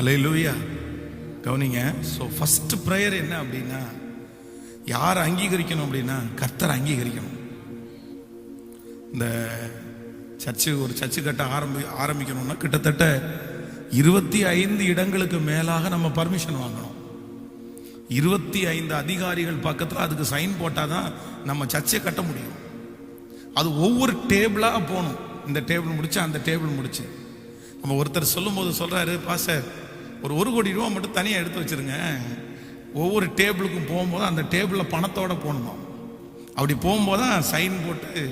ஹல்லேலூயா. கவனிங்க. So first prayer என்ன அப்படின்னா, யார் அங்கீகரிக்கணும் அப்படின்னா கர்த்தர் அங்கீகரிக்கணும். இந்த ஒரு சர்ச்சு கட்ட ஆரம்பிக்கணும்னா கிட்டத்தட்ட 25 இடங்களுக்கு மேலாக நம்ம பர்மிஷன் வாங்கணும். 25 அதிகாரிகள் பக்கத்தில் அதுக்கு சைன் போட்டாதான் நம்ம சர்ச்சை கட்ட முடியும். அது ஒவ்வொரு டேபிளா போகணும். இந்த டேபிள் முடிச்சு அந்த டேபிள் முடிச்சு. நம்ம ஒருத்தர் சொல்லும் போது சொல்றாரு, பாஸ்டர் ஒரு 1 கோடி ரூபா மட்டும் தனியாக எடுத்து வச்சிருங்க, ஒவ்வொரு டேபிளுக்கும் போகும்போது அந்த டேபிளில் பணத்தோட போகணுமா. அப்படி போகும்போது தான் சைன் போட்டு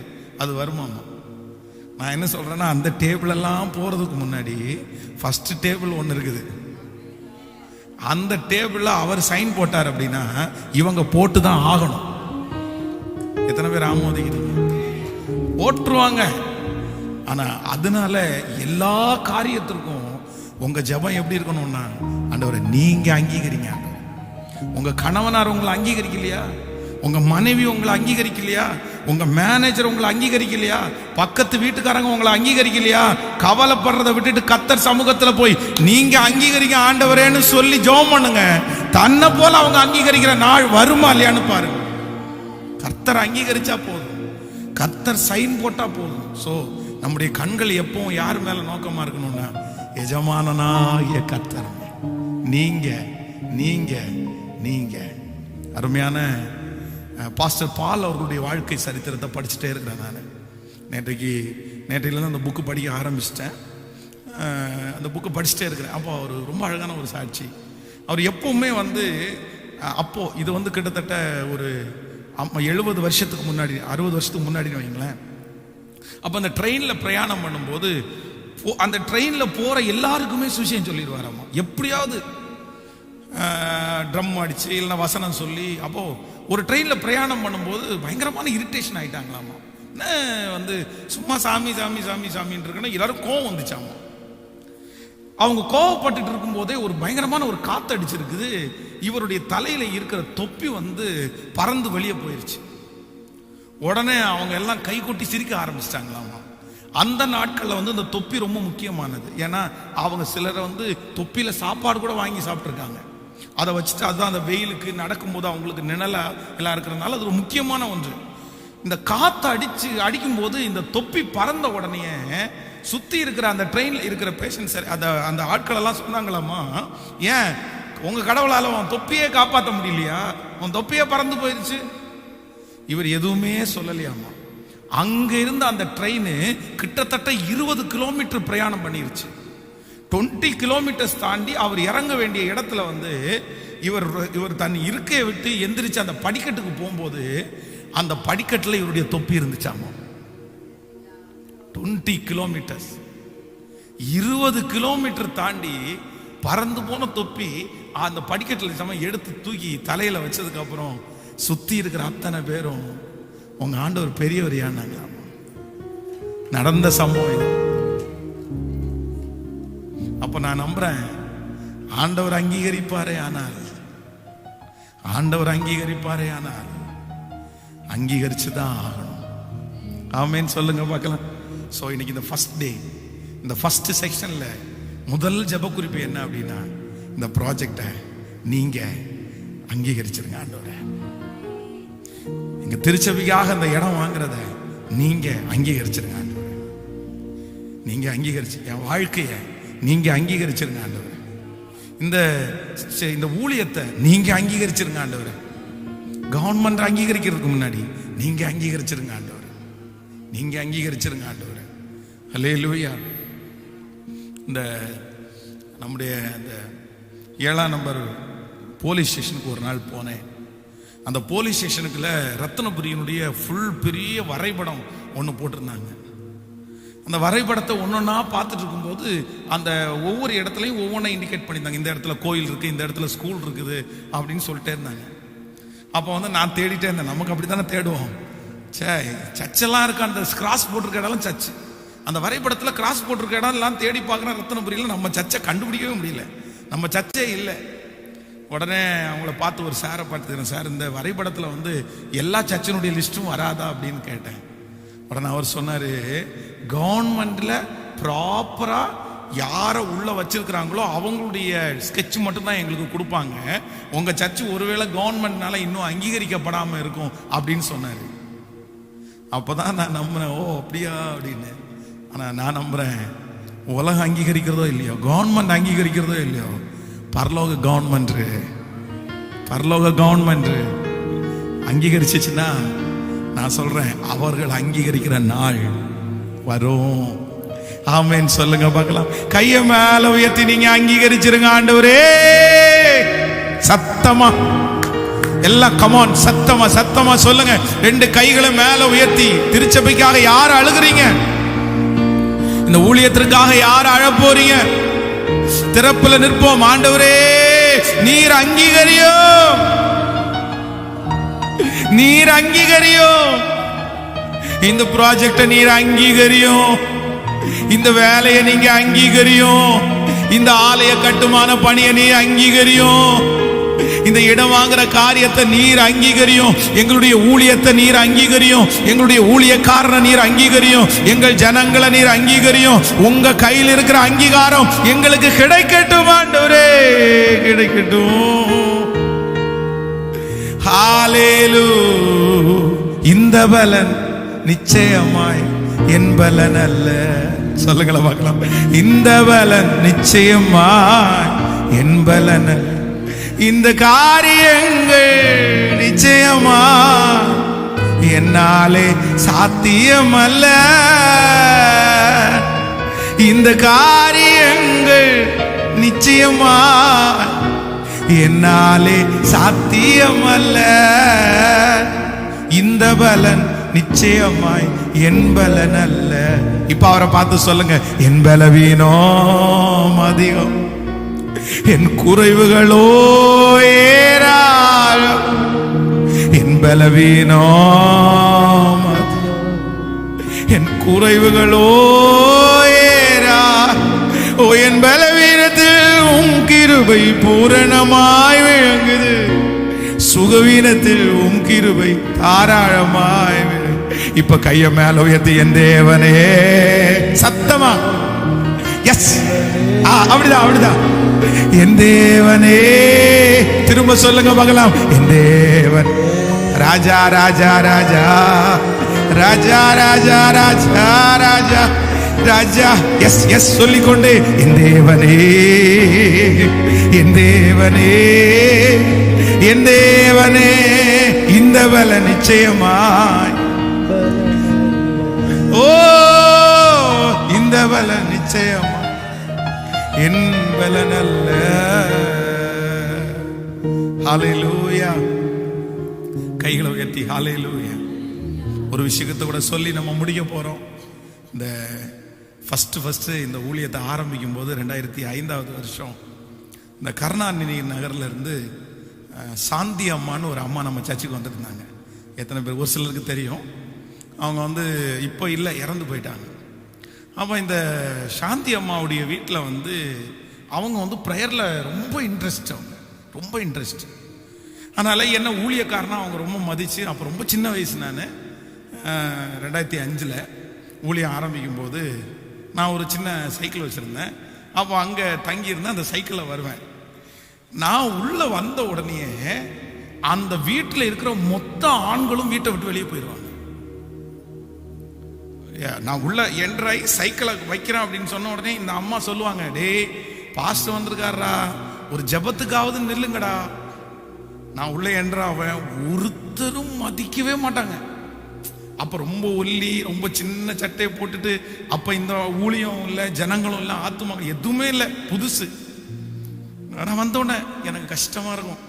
அது வருமாமா. நான் என்ன சொல்றேன்னா, அந்த டேபிள் எல்லாம் போறதுக்கு முன்னாடி ஃபர்ஸ்ட் டேபிள் ஒன்று இருக்குது. அந்த டேபிள்ல அவர் சைன் போட்டார் அப்படின்னா இவங்க போட்டு தான் ஆகணும். எத்தனை பேர் ஆமோதிக்கிறீங்க? போட்டுருவாங்க. ஆனா அதனால எல்லா காரியத்திற்கும் உங்க ஜெபம் எப்படி இருக்கணும்னா, ஆண்டவரே நீங்க அங்கீகரிங்க. உங்க கணவனார் உங்களை அங்கீகரிக்கலையா, உங்க மனைவி உங்களை அங்கீகரிக்கலையா, உங்க மேனேஜர் உங்களை அங்கீகரிக்கலையா, பக்கத்து வீட்டுக்காரங்க உங்களை அங்கீகரிக்கலையா, கவலைப்படுறதை விட்டுட்டு கர்த்தர் சமூகத்துல போய் நீங்க அங்கீகரிக்க ஆண்டவரேன்னு சொல்லி ஜெபம் பண்ணுங்க. தன்னை போல அவங்க அங்கீகரிக்கிற நாள் வருமா இல்லையான்னு பாருங்க. கர்த்தர் அங்கீகரிச்சா போதும், கர்த்தர் சைன் போட்டா போதும். சோ நம்முடைய கண்கள் எப்பவும் யார் மேல நோக்கமா இருக்கணும்னா, எஜமானனாகிய கர்த்தர். நீங்க நீங்க நீங்க அருமையான பாஸ்டர் பால் அவர்களுடைய வாழ்க்கை சரித்திரத்தை படிச்சுட்டே இருக்கிறேன். நான் நேற்றையிலேருந்து அந்த புக்கு படிக்க ஆரம்பிச்சிட்டேன். அந்த புக்கு படிச்சுட்டே இருக்கிறேன். அப்போ அவர் ரொம்ப அழகான ஒரு சாட்சி. அவர் எப்பவுமே அப்போ இது கிட்டத்தட்ட ஒரு 70 வருஷத்துக்கு முன்னாடி, 60 வருஷத்துக்கு முன்னாடின்னு வைங்களேன். அப்போ அந்த ட்ரெயினில் பிரயாணம் பண்ணும்போது அந்த ட்ரெயினில் போகிற எல்லாருக்குமே சுவிசேஷம் சொல்லிடுவாராமா. எப்படியாவது ட்ரம் அடிச்சு இல்லைன்னா வசனம் சொல்லி. அப்போ ஒரு ட்ரெயினில் பிரயாணம் பண்ணும்போது பயங்கரமான இரிட்டேஷன் ஆயிட்டாங்களாமா. சும்மா சாமி சாமி சாமி சாமின்னு இருக்குன்னா எல்லாரும் கோவம் வந்துச்சாமா. அவங்க கோவப்பட்டு இருக்கும் போதே ஒரு பயங்கரமான ஒரு காத்து அடிச்சிருக்குது. இவருடைய தலையில இருக்கிற தொப்பி பறந்து வெளியே போயிருச்சு. உடனே அவங்க எல்லாம் கை கொட்டி சிரிக்க ஆரம்பிச்சிட்டாங்களாமா. அந்த நாட்கள்ல இந்த தொப்பி ரொம்ப முக்கியமானது. ஏன்னா அவங்க சிலரை தொப்பியில சாப்பாடு கூட வாங்கி சாப்பிட்டுருக்காங்க. அதை வச்சுட்டு அதுதான் அந்த வெயிலுக்கு நடக்கும்போது அவங்களுக்கு நிழலா எல்லாம் இருக்கிறதுனால அது ஒரு முக்கியமான ஒன்று. இந்த காத்து அடிக்கும் போது இந்த தொப்பி பறந்த உடனே சுத்தி இருக்கிற அந்த ட்ரெயின்ல இருக்கிற பேஷன்ஸ் அந்த ஆட்கள் எல்லாம் சொன்னாங்களாமா, ஏன் உங்க கடவுளால உன் தொப்பியே காப்பாற்ற முடியலையா, உன் தொப்பியே பறந்து போயிருச்சு. இவர் எதுவுமே சொல்லலையாமா. அங்க இருந்த அந்த ட்ரெயின் கிட்டத்தட்ட 20 கிலோமீட்டர் பிரயாணம் பண்ணிருச்சு. 20 கிலோமீட்டர்ஸ் தாண்டி அவர் இறங்க வேண்டிய இடத்துல இவர் தன் இருக்கையை விட்டு எந்திரிச்சு அந்த படிக்கட்டுக்கு போகும்போது அந்த படிக்கட்டுல இவருடைய தொப்பி இருந்துச்சாமா. 20 கிலோமீட்டர்ஸ், 20 கிலோமீட்டர் தாண்டி பறந்து போன தொப்பி அந்த படிக்கட்டுல எடுத்து தூக்கி தலையில வச்சதுக்கு அப்புறம் சுத்தி இருக்கிற அத்தனை பேரும் உங்க ஆண்டவர் பெரியவர் ஏன்னாங்க. நடந்த சம்பவம் இது. அப்ப நான் நம்புறேன், ஆண்டவர் அங்கீகரிப்பாரே ஆனால், ஆண்டவர் அங்கீகரிப்பாரே ஆனால் அங்கீகரிச்சுதான் ஆகணும். ஆமேன்னு சொல்லுங்க பார்க்கலாம். சோ இன்னைக்கு இந்த ஃபர்ஸ்ட் டே, இந்த ஃபர்ஸ்ட் செக்ஷன்ல முதல் ஜெப குறிப்பு என்ன அப்படின்னா, இந்த ப்ராஜெக்டை நீங்க அங்கீகரிச்சிருங்க ஆண்டவரே. எங்க திருச்சபைக்காக அந்த இடம் வாங்குறத நீங்க அங்கீகரிச்சிருங்க ஆண்டவரே. நீங்க அங்கீகரிச்சு என் வாழ்க்கைய நீங்க அங்கீகரிச்சிருங்க ஆண்டவரே. இந்த ஊழியத்தை நீங்க அங்கீகரிச்சிருங்க ஆண்டவரே. கவர்மெண்ட் அங்கீகரிக்கிறதுக்கு முன்னாடி நீங்க அங்கீகரிச்சிருங்க ஆண்டவரே. நீங்க அங்கீகரிச்சிருங்க ஆண்டவரே. ஹல்லேலூயா. இந்த நம்முடைய அந்த 7ஆம் நம்பர் போலீஸ் ஸ்டேஷனுக்கு ஒரு நாள் போனேன். அந்த போலீஸ் ஸ்டேஷனுக்குள்ள ரத்னபுரியினுடைய ஃபுல் பெரிய வரைபடம் ஒன்று போட்டிருந்தாங்க. அந்த வரைபடத்தை ஒன்னொன்னா பார்த்துட்டு இருக்கும்போது அந்த ஒவ்வொரு இடத்துலையும் ஒவ்வொன்றை இண்டிகேட் பண்ணியிருந்தாங்க. இந்த இடத்துல கோயில் இருக்கு, இந்த இடத்துல ஸ்கூல் இருக்குது அப்படின்னு சொல்லிட்டே இருந்தாங்க. அப்போ நான் தேடிட்டே இருந்தேன். நமக்கு அப்படி தானே தேடுவோம். சர்ச்செல்லாம் இருக்கு, அந்த கிராஸ் போட்டிருக்க இடம் சர்ச். அந்த வரைபடத்தில் கிராஸ் போட்டிருக்க இடம் எல்லாம் தேடி பார்க்குறேன். ரத்னபுரியில் நம்ம சர்ச்சை கண்டுபிடிக்கவே முடியல, நம்ம சர்ச்சே இல்லை. உடனே அவங்கள பார்த்து ஒரு சாரை பார்த்துக்கிறேன், சார் இந்த வரைபடத்தில் எல்லா சர்ச்சினுடைய லிஸ்ட்டும் வராதா அப்படின்னு கேட்டேன். உடனே அவர் சொன்னாரு, கவர்மெண்ட்ல ப்ராப்பரா யாரை உள்ள வச்சிருக்கிறாங்களோ அவங்களுடைய ஸ்கெட்ச் மட்டும்தான் எங்களுக்கு கொடுப்பாங்க. உங்க சர்ச்சு ஒருவேளை கவர்மெண்ட்னால இன்னும் அங்கீகரிக்கப்படாம இருக்கும் அப்படின்னு சொன்னாரு. அப்பதான் நான் நம்புறேன், ஓ அப்படியா அப்படின்னு. ஆனா நான் நம்புறேன், உலகம் அங்கீகரிக்கிறதோ இல்லையோ, கவர்மெண்ட் அங்கீகரிக்கிறதோ இல்லையோ, பரலோக கவர்மெண்ட் அங்கீகரிச்சிச்சுன்னா நான் சொல்றேன், அவர்கள் அங்கீகரிக்கிற நாள் வரும். ஆமென் சொல்லுங்க பார்க்கலாம். கையை மேல உயர்த்தி நீங்க அங்கீகரிச்சிருங்க. ஆண்டவரே சத்தமா எல்லாம் கமான், சத்தமா சொல்லுங்க. 2 கைகளை மேல உயர்த்தி. திருச்சபைக்காக யார் அழுகிறீங்க? இந்த ஊழியத்திற்காக யார் அழ போறீங்க? திறப்புல நிற்போம். ஆண்டவரே நீர் அங்கீகரியும், இந்த ப்ராஜெக்ட நீர் அங்கீகரியும், இந்த வேலையை நீங்க அங்கீகரியும், இந்த ஆலய கட்டுமான பணியை நீர் அங்கீகரியும், இந்த இடம் வாங்குற காரியத்தை நீர் அங்கீகரியும், எங்களுடைய ஊழியத்தை நீர் அங்கீகரியும், எங்களுடைய ஊழியக்காரனை நீர் அங்கீகரியும், எங்கள் ஜனங்களை நீர் அங்கீகரியும். உங்க கையில் இருக்கிற அங்கீகாரம் எங்களுக்கு கிடைக்கட்டும் ஆண்டவரே, கிடைக்கட்டும். ஹalleluya. இந்த பலன் நிச்சயமாய் என் பலன் அல்ல. சொல்லுங்களா பார்க்கலாம். இந்த பலன் நிச்சயமாய் என் பலன் அல்ல. இந்த காரியங்கள் நிச்சயமா என்னாலே சாத்தியமல்ல. இந்த காரியங்கள் நிச்சயமா என்னாலே சாத்தியமல்ல. இந்த பலன் நிச்சயமாய் என் பலன் அல்ல. இப்ப அவரை பார்த்து சொல்லுங்க, என் பலவீனம் அதிகம், என் குறைவுகளோ ஏராளம். என் பலவீனம் அதிகம், என் குறைவுகளோ ஏராளம். ஓ என் பலவீனத்தில் உம் கிருபை பூரணமாய் விளங்குது, சுகவீனத்தில் உம் கிருபை தாராளமாய் விளங்குது. இப்ப கைய மேல உயர்த்தி, என் தேவனே சத்தமா, எஸ் அப்படிதான், என் தேவனே. திரும்ப சொல்லுங்க பார்க்கலாம். என் தேவன் ராஜா ராஜா ராஜா ராஜா ராஜா ராஜா ராஜா ராஜா. எஸ் எஸ் சொல்லிக்கொண்டே, என் தேவனே, என் தேவனே, என் தேவனே. இந்த பல நிச்சயமாய், ஓ இந்த பல நிச்சயமா என் பலன் அல்ல. ஹalleluya. கைகளை உயர்த்தி ஹalleluya. ஒரு விஷயத்தை கூட சொல்லி நம்ம முடிக்க போறோம். இந்த ஃபர்ஸ்ட் இந்த ஊழியத்தை ஆரம்பிக்கும் போது 2005வது வருஷம் இந்த கருணாநிதி நகர்ல இருந்து சாந்தி அம்மான்னு ஒரு அம்மா நம்ம சர்ச்சுக்கு வந்துருந்தாங்க. எத்தனை பேர்? ஒரு சிலருக்கு தெரியும். அவங்க இப்போ இல்லை, இறந்து போயிட்டாங்க. அப்போ இந்த சாந்தி அம்மாவுடைய வீட்டில் அவங்க ப்ரேயரில் ரொம்ப இன்ட்ரெஸ்ட். அதனால் என்ன ஊழியக்காரனா அவங்க ரொம்ப மதித்து, அப்போ ரொம்ப சின்ன வயசு, நான் 2005 ஊழியம் ஆரம்பிக்கும் போது நான் ஒரு சின்ன சைக்கிள் வச்சுருந்தேன். அப்போ அங்கே தங்கியிருந்தேன். அந்த சைக்கிளில் வருவேன். நான் உள்ளே வந்த உடனே அந்த வீட்டில் இருக்கிற மொத்த ஆண்களும் வீட்டை விட்டு வெளியே போயிடுவாங்க. நான் உள்ள என்ட்ராய் சைக்கிளை வைக்கிறேன் அப்படின்னு சொன்ன உடனே இந்த அம்மா சொல்லுவாங்க, டேய் பாஸ்டர் வந்திருக்காரா, ஒரு ஜபத்துக்காவது நில்லுங்கடா. நான் உள்ள என்ட்ராவேன், ஒருத்தரும் மதிக்கவே மாட்டாங்க. அப்ப ரொம்ப ஒல்லி, ரொம்ப சின்ன சட்டையை போட்டுட்டு, அப்ப இந்த ஊழியம் இல்லை, ஜனங்களும் இல்லை, ஆத்துமாக்கள் எதுவுமே இல்லை, புதுசு. நான் வந்தோடனே எனக்கு கஷ்டமா இருக்கும்.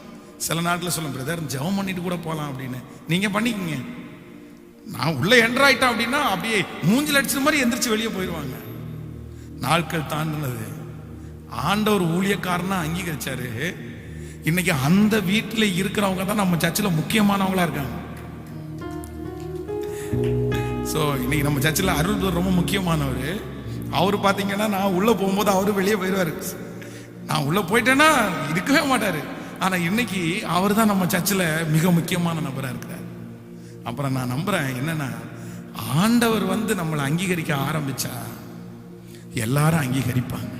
சில நாட்டில் சொல்ல, பிரதர் ஜெபம் பண்ணிட்டு கூட போகலாம் அப்படின்னு. நீங்க பண்ணிக்கங்க. நான் உள்ள என்ட்ராயிட்டேன் அப்படின்னா அப்படியே மூஞ்சில் அடிச்ச மாதிரி எந்திரிச்சு வெளியே போயிடுவாங்க. நாட்கள் தாண்டினது, ஆண்டவர் ஊழியக்காரனா அங்கீகரிச்சாரு. இன்னைக்கு அந்த வீட்டில் இருக்கிறவங்க தான் நம்ம சர்ச்சில் முக்கியமானவங்களா இருக்காங்க. ஸோ இன்னைக்கு நம்ம சர்ச்சில் அருள் ரொம்ப முக்கியமானவர். அவர் பார்த்தீங்கன்னா நான் உள்ள போகும்போது அவரு வெளியே போயிடுவாரு. நான் உள்ள போயிட்டேன்னா இருக்கவே மாட்டாரு. ஆனால் இன்னைக்கு அவர் தான் நம்ம சர்ச்சில் மிக முக்கியமான நபராக இருக்கிறார். அப்புறம் நான் நம்புறேன் என்னன்னா, ஆண்டவர் நம்மளை அங்கீகரிக்க ஆரம்பிச்சா எல்லாரும் அங்கீகரிப்பாங்க.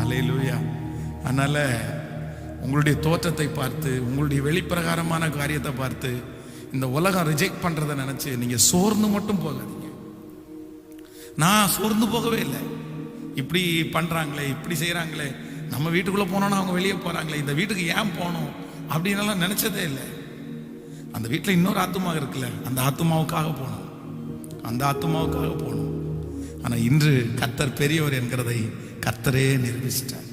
அல்லேலூயா. அதனால உங்களுடைய தோற்றத்தை பார்த்து, உங்களுடைய வெளிப்பிரகாரமான காரியத்தை பார்த்து இந்த உலகம் ரிஜெக்ட் பண்றதை நினைச்சு நீங்க சோர்ந்து மட்டும் போகாதீங்க. நான் சோர்ந்து போகவே இல்லை. இப்படி பண்றாங்களே, இப்படி செய்யறாங்களே, நம்ம வீட்டுக்குள்ள போனோம்னா அவங்க வெளியே போறாங்களே, இந்த வீட்டுக்கு ஏன் போகணும் அப்படின்னு நினைச்சதே இல்லை. அந்த வீட்டில் இன்னொரு ஆத்துமா இருக்குல்ல, அந்த ஆத்துமாவுக்காக போகணும், அந்த ஆத்துமாவுக்காக போகணும். ஆனா இன்று கர்த்தர் பெரியவர் என்கிறதை கர்த்தரே நிரூபிச்சிட்டார்.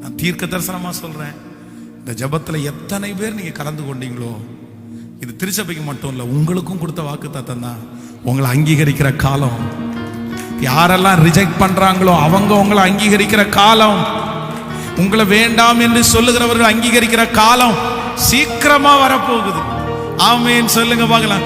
நான் தீர்க்க தரிசனமா சொல்றேன், இந்த ஜபத்துல எத்தனை பேர் நீங்க கலந்து கொண்டீங்களோ, இது திருச்சபைக்கு மட்டும் இல்ல, உங்களுக்கும் கொடுத்த வாக்குத்தத்தம் தான். உங்களை அங்கீகரிக்கிற காலம், யாரெல்லாம் ரிஜெக்ட் பண்றாங்களோ அவங்க உங்களை அங்கீகரிக்கிற காலம், உங்களை வேண்டாம் என்று சொல்லுகிறவர்கள் அங்கீகரிக்கிற காலம் சீக்கிரமா வரப்போகுது. ஆமென் சொல்லுங்க பார்க்கலாம்.